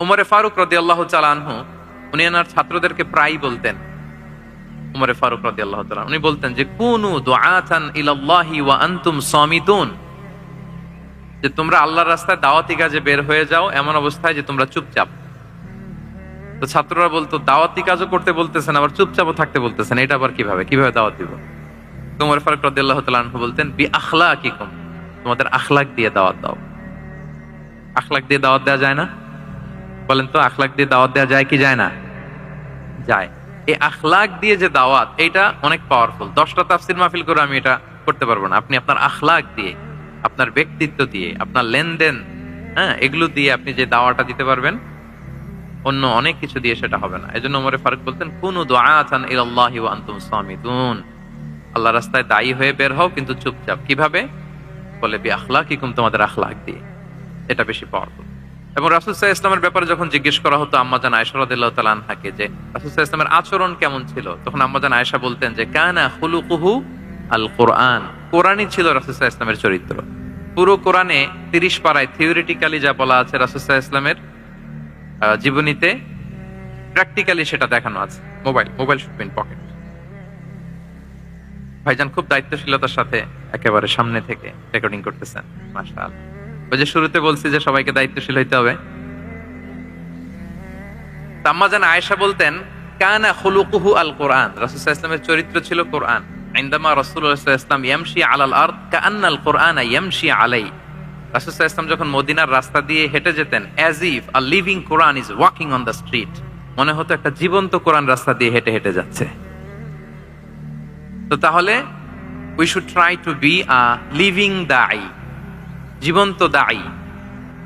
উমরে ফারুক রাদিয়াল্লাহু তাআলা আনহু উনি ওনার ছাত্রদেরকে প্রায়ই বলতেন, উমরে ফারুক রাদিয়াল্লাহু তাআলা উনি বলতেন যে কুনু দুআতান ইলাল্লাহি ওয়া আনতুম সামিতুন, যে তোমরা আল্লাহর রাস্তায় দাওয়াতি কাজে বের হয়ে যাও এমন অবস্থায় যে তোমরা চুপচাপ। তো ছাত্ররা বলতো দাওয়াতি কাজও করতে বলতেছেন আবার চুপচাপও থাকতে বলতেছেন, এটা আবার কিভাবে দাওয়াত দিব? তো উমর ফারুক রাদিয়াল্লাহু তাআলা আনহু বলতেন বি আখলাকিকুম, তোমাদের আখলাক দিয়ে দাওয়াত দাও। আখলাক দিয়ে দাওয়াত দেওয়া যায় না? বলেন তো, আখলাক দিয়ে দাওয়াত দেওয়া যায় কি যায় না? যায়। এই আখলাক দিয়ে যে দাওয়াত, এটা অনেক পাওয়ারফুল। 10টা তাফসীর মাহফিল করে আমি এটা করতে পারবো না। আপনি আপনার আখলাক দিয়ে, আপনার ব্যক্তিত্ব দিয়ে, আপনার লেনদেন, হ্যাঁ, এগুলো দিয়ে আপনি যে দাওয়াটা দিতে পারবেন, অন্য অনেক কিছু দিয়ে সেটা হবে না। এজন্য ওমর ফারুক বলতেন কুনু দুআতান ইলাল্লাহি ওয়া আনতুম সামিতুন, আল্লাহর রাস্তায় দায়ী হয়ে বের হও কিন্তু চুপচাপ। কিভাবে? বলে বি আখলাকিকুম, তোমাদের আখলাক দিয়ে। এটা বেশি পাওয়ারফুল। এবং রাসূল সাল্লাল্লাহু আলাইহি ওয়াসাল্লামের ব্যাপারে যখন জিজ্ঞেস করা হতো আম্মাজান আয়েশা রাদিয়াল্লাহু তাআলা আনহাকে যে রাসূল সাল্লাল্লাহু আলাইহি ওয়াসাল্লামের আচরণ কেমন ছিল, তখন আম্মাজান আয়েশা বলতেন যে কানা খুলুকুহু আল কোরআন, কোরআনই ছিল রাসূল সাল্লাল্লাহু আলাইহি ওয়াসাল্লামের চরিত্র। পুরো কোরআনে 30 পারায় থিওরিটিক্যালি যা বলা আছে রাসূল সাল্লাল্লাহু আলাইহি ওয়াসাল্লামের জীবনীতে প্র্যাকটিক্যালি সেটা দেখানো আছে। Mobile should be in pocket. ভাইজান খুব দায়িত্বশীলতার সাথে একেবারে সামনে থেকে রেকর্ডিং করতেছেন, মাশাআল্লাহ। ওই যে শুরুতে বলছি যে সবাইকে দায়িত্বশীল হইতে হবে। আম্মাজান আয়েশা বলতেন কানা খুলুকুহু আল কোরআন, রাসূল সাল্লাল্লাহু আলাইহি ওয়াসাল্লামের চরিত্র ছিল কোরআন। ইনদামা রাসূলুল্লাহ সাল্লাল্লাহু আলাইহি ওয়াসাল্লাম ইয়ামশি আলাল আরদ কাআন্নাল কোরআনা ইয়ামশি আলাই, রাসূল সাল্লাল্লাহু আলাইহি ওয়াসাল্লাম যখন মদিনার রাস্তা দিয়ে হেঁটে যেতেন, as if a living Quran is walking on the street, মনে হতো একটা জীবন্ত কোরআন রাস্তা দিয়ে হেঁটে হেঁটে যাচ্ছে। তো তাহলে we should try to be a living দাঈ, জীবন্ত দাঈ,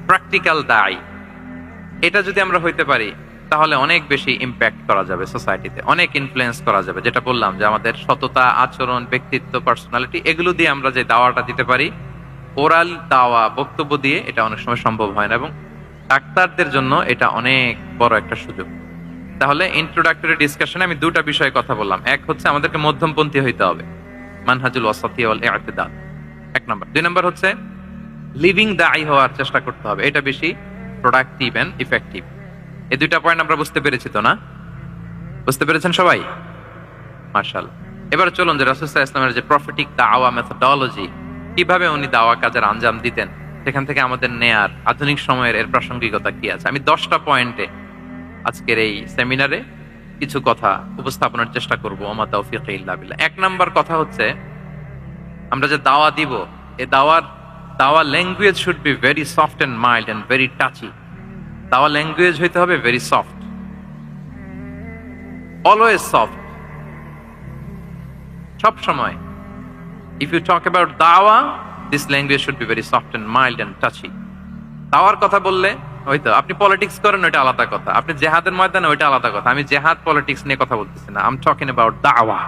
প্র্যাকটিক্যাল দাঈ। এটা যদি আমরা হইতে পারি তাহলে অনেক বেশি ইম্প্যাক্ট করা যাবে সোসাইটিতে, অনেক ইনফ্লুয়েন্স করা যাবে। যেটা বললাম যে আমাদের সততা, আচরণ, ব্যক্তিত্ব, পার্সোনালিটি, এগুলো দিয়ে আমরা যে দাওয়াটা দিতে পারি, ওরাল দাওয়া, বক্তব্য দিয়ে এটা অনেক সময় সম্ভব হয় না। এবং ডাক্তারদের জন্য এটা অনেক বড় একটা সুযোগ। তাহলে ইন্ট্রোডাক্টরি ডিসকাশনে আমি দুটা বিষয়ে কথা বললাম। এক হচ্ছে আমাদেরকে মধ্যমপন্থী হইতে হবে, মানহাজুল ওয়াসাতিয়া ওয়াল ইআতিদাল, 1 নাম্বার। 2 নাম্বার হচ্ছে লিভিং দাঈ হওয়ার চেষ্টা করতে হবে, এটা বেশি প্রোডাক্টিভ এন্ড ইফেক্টিভ। এই দুইটা পয়েন্ট আমরা বুঝতে পেরেছি তো না? বুঝতে পেরেছেন সবাই? মাশাআল্লাহ। এবার চলুন যে রাসূল সাল্লাল্লাহু আলাইহি ওয়াসাল্লামের যে প্রফেটিক দাওয়া মেথোডোলজি, কিভাবে উনি দাওয়া কাজের আঞ্জাম দিতেন, সেখান থেকে আমাদের নেয়ার আধুনিক সময়ের এর প্রাসঙ্গিকতা কি আছে, আমি 10টা পয়েন্টে আজকের এই সেমিনারে কিছু কথা উপস্থাপনের চেষ্টা করব। ওমা তাওফীকি ইল্লা বিল্লাহ। 1 নাম্বার কথা হচ্ছে, আমরা যে দাওয়া দিব, এই দাওয়া language should be very soft and mild and very touchy. দাওয়া ল্যাঙ্গুয়েজ হইতে হবে ভেরি সফট, অলওয়েজ সফট, সব সময়। ইফ ইউ টক অ্যাবাউট দাওয়া, this language should be very soft and mild and touchy. দাওয়ার কথা বললে হয়তো আপনি পলিটিক্স করেন, ওইটা আলাদা কথা। আপনি জেহাদের ময়দানে, ওইটা আলাদা কথা। আমি জেহাদ পলিটিক্স নিয়ে কথা বলতেছি না। আই এম টকিং অ্যাবাউট দাওয়া।